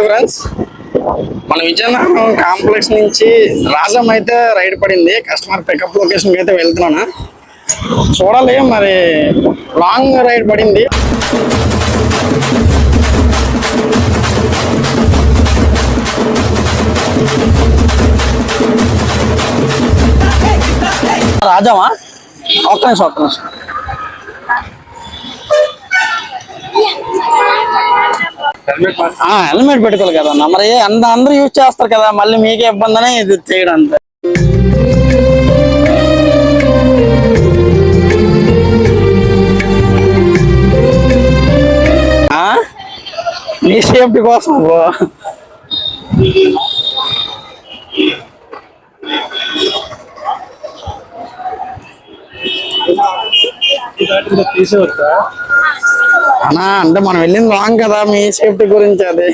Hi friends, మన Vizianagaram complex నుంచి రాజం అయితే రైడ్ పడింది. కస్టమర్ పికప్ లొకేషన్కి అయితే వెళ్తున్నాను. చూడాలి మరి, లాంగ్ రైడ్ పడింది. రాజమా ఒక్క నిమిషం హెల్మెట్ పెట్టుకోవాలి కదా అన్న. మరి అందరూ యూజ్ చేస్తారు కదా, మళ్ళీ మీకే ఇబ్బంది అని ఇది చేయడం అంతే. నీ సేఫ్టీ కోసం అన్నా, అంటే మనం వెళ్ళింది లాంగ్ కదా, మీ సేఫ్టీ గురించి అది.